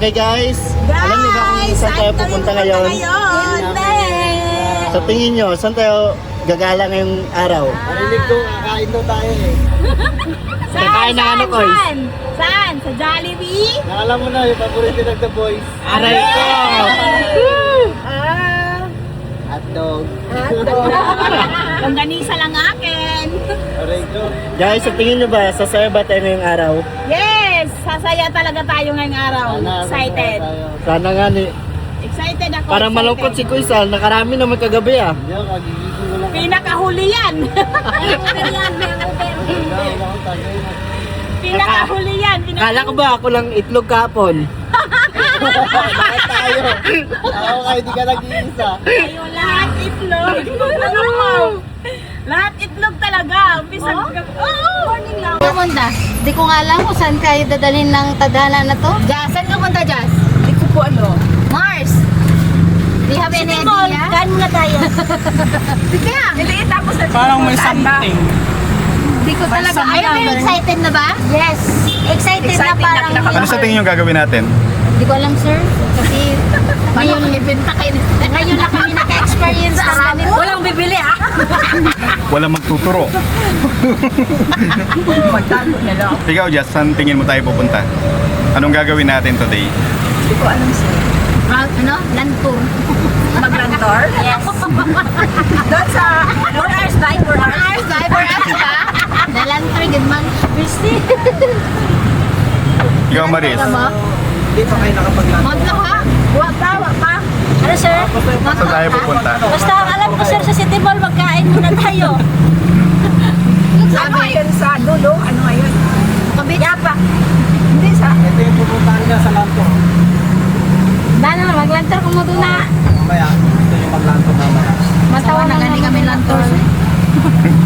Okay guys, alam niyo ba kung saan tayo pupunta ngayon? Hindi! Sa tingin nyo, saan tayo gagala ngayong araw? Narinig ko, kakain daw tayo eh. Kakain ng ano, Koy? Saan? Sa Jollibee? Nakala mo na yung paborito ng The Boys. Aray ko! Hotdog. Longganisa lang akin. Aray ko. Guys, sa tingin nyo ba, sasaya ba tayo ngayong araw? Yes! Sasaya talaga tayo ngayong araw. Excited. Sana nga ni... Excited ako. Parang excited. malungkot si Kuy Sal, nakarami naman kagabi ah. Hindi ako, kagigising ko lang. Pinakahuli yan. Pinakahuli yan. Kala ko ba ako lang itlog kapon? Bakit tayo? Ako kayo, di ka nag-iisa. Tayo lahat itlog. Lahat itlog talaga. Umpisa. Morning lang. Pumunta. Di ko nga alam kung saan kayo dadalhin ng tadhana na to. Jazz, saan ka punta, Jazz? Hindi ko po ano. Mars! Do you have any City Mall. idea? Kain muna tayo. Sige. Hindi, tapos na. Parang may something. Di ko talaga Ay, alam. pero Excited na ba? Yes. Excited na parang... Ano sa tingin yung gagawin natin? Di ko alam, sir. Kasi ngayon na kami naka-experience na namin. Walang bibili ah. Walang magtuturo. Magtago na lang. Ikaw, Jess, saan tingin mo tayo pupunta? Anong gagawin natin today? Hindi ko alam sir. Ano? Land tour. Mag-rantor? Yes. Doon sa 4 hours by 4 hours. Driver us ba? The land tour, good man. Christy. Ikaw, Maris. Alam mo? Hindi pa kayo nakapaglaan. Monto ha? Wag pa. Ano, sir? Saan tayo pupunta? Basta ang alam ko sir sa City Mall, magkain muna tayo. Ano yun sa dulo? Ano ngayon? Kabit. Yapa. Hindi sa... Ito yung pupuntahan niya sa Lanto. Dahil na, mag-land tour kung mo doon na. Mamaya, ito yung mag-Lanto mamaya. Matawa na gani kami land tour.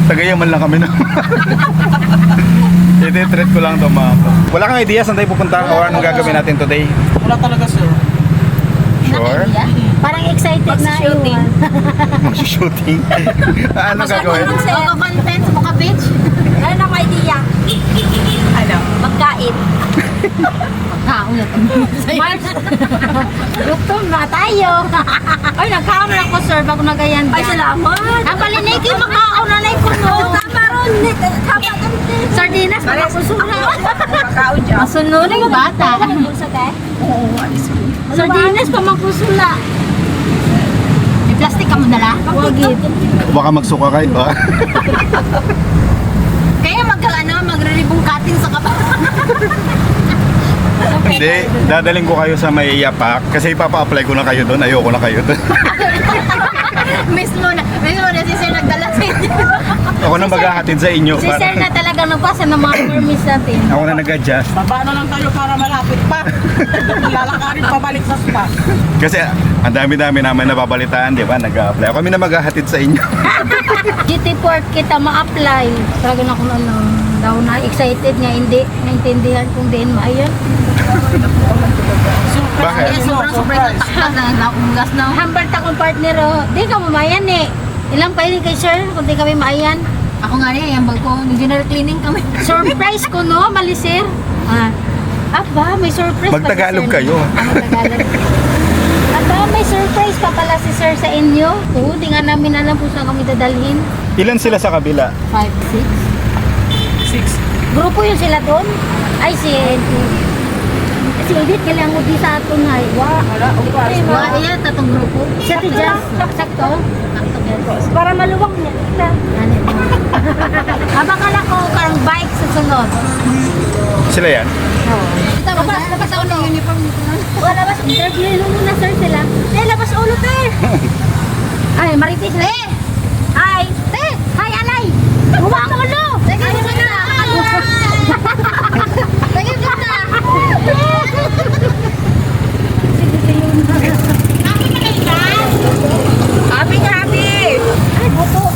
Tagayaman lang kami na. Iti-treat ko lang ito mga po. Wala kang idea saan tayo pupunta o anong gagawin natin today? Wala talaga sir. Sure? Parang excited na Shooting. iwan. Mag-shooting? Anong gagawin? Content mo ka, bitch. Ano ang idea? Ano? Magkain. Kaon na Gutom na tayo. Ay, nagkaon na ako, sir, bago nagayan. Ay, salamat. Ang paliniki, makaon na na yung puno. Tama ron. Sardinas, makakusura. Makakaon dyan. Masunod yung bata. Oo, alis ko. Sardinas, pamakusula. May plastic ka mo dala? Wagid. Baka magsuka kayo ba? Kaya magre-ribbon cutting sa kapat. Hindi, dadaling ko kayo sa may yapak kasi ipapa-apply ko na kayo doon. Ayoko na kayo doon. Mismo na si sir nagdala sa inyo. Ako na maghahatid sa inyo. Si sir na talaga nabasa ng mga permis natin. Ako na nag-adjust. Baba na lang tayo para malapit pa. Lalakarin pabalik sa spa. Kasi ang dami-dami namin nababalitaan, di ba? Nag-a-apply. Kami na maghahatid sa inyo. GT4 kita ma-apply. Talaga na kung ano, daw na excited nga hindi. Naintindihan kung din maayon. Bakit? Sobrang takot na nakugas na. Hambal ta kong partner, oh. Di ka mamayan eh. Ilang pa yun kay sir kung di kami maayan. Ako nga rin, yung bag ko, general cleaning kami. Surprise ko, no? Mali sir. Aba, may surprise pa si Magtagalog sir. kayo. Magtagalog. Aba, may surprise pa pala si sir sa inyo. Oo, di nga namin alam kung saan kami dadalhin. Ilan sila sa kabila? 5, 6. Grupo yun sila doon? Ay, si Edith, kailangan mo di sa aton nga. Iya, tatong grupo. Sa Tijas, sakto. Para maluwag niya. Abakala ko karang bike sa sunod. Sila yan? Labas ako ng uniform. Labas, interview muna sir sila. Labas ulo, te. Ay, maritis na. Hi. Te, hi, alay. Huwa ang ulo. Sige, sige na. Sige, sige na. Happy, happy. Ay, buto.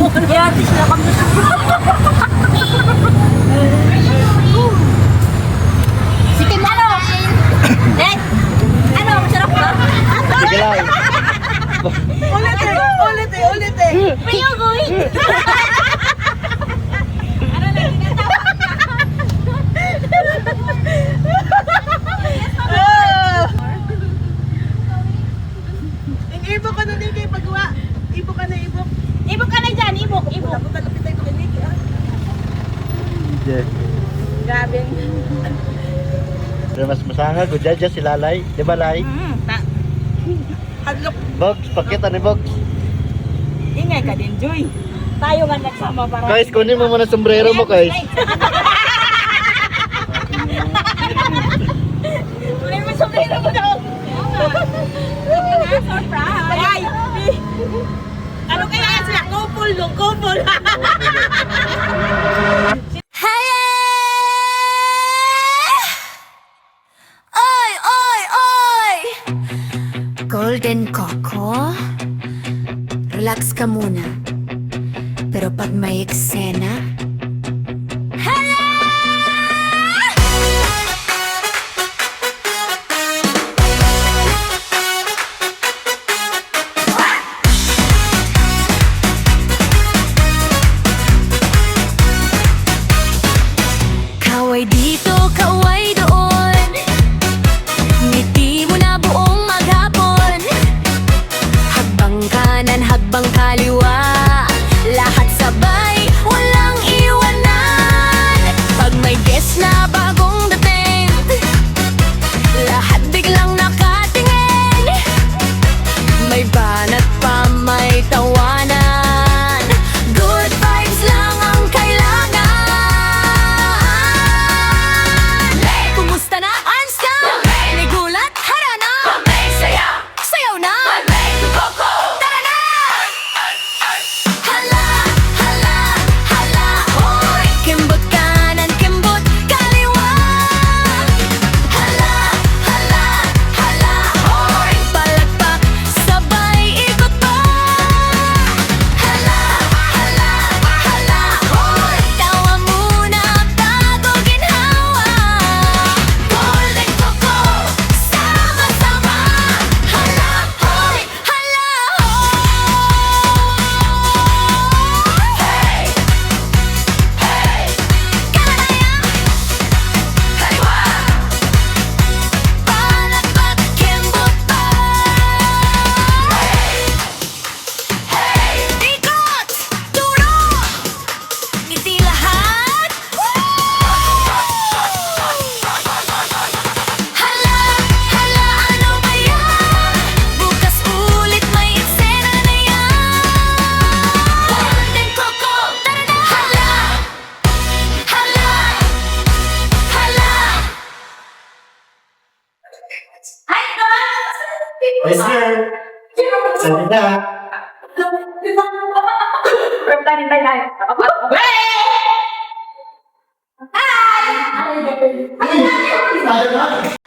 Kaya sila kami. Sige, ano? Ano, masarap ba? Sige lang. Ulit eh. Piyogoy. Ano na tinatawag? Yeah. Grabe. Pero mas masanga, good dyan si Lalay. Di ba, Lay? Hadlok. Bogs, pakita ni Bogs. Ingay ka din, Joy. Tayo nga nagsama para. Guys, kunin mo muna sombrero mo, guys. Kunin mo sombrero mo daw. Surprise! Ay! Ano kaya sila? Couple nung couple. Oy, oy, oy! Golden Coco, relax ka muna. Pero pag may eksena, kaway dito, kaway doon. Ngiti mo na buong maghapon. Hagbang kanan, hagbang kaliwa. Lahat sabay, walang iwanan. Pag may guest na bagong dating, lahat biglang nakatingin. May banat pa, may tawanan. Good vibes lang ang kailangan. Kumusta na, Arms ka? May gulat, harana. Sayaw na. Tara na! Hala, hala, hala, hoy. Kimbot kanan, kimbot kaliwa. Hala, hala, hala, hoy. Palakpak, sabay ikot pa. Hala, hala, hala, hoy. Tawa muna bago ginhawa. Golden Coco, sama-sama. Hala, hoy, hala, hoy. Hey, hey, kanaya. Kaliwa. Palakpak, kimbot pa. Hey, ikot, turo. Ngiti lahat. Hala, hala, ano ba yan? Bukas ulit may eksena na yan. Golden Coco, tara na. Hala, hala, hala. Hi, guys! Yes, sir. Sali na. Reply tayo. Hi! Tayo na.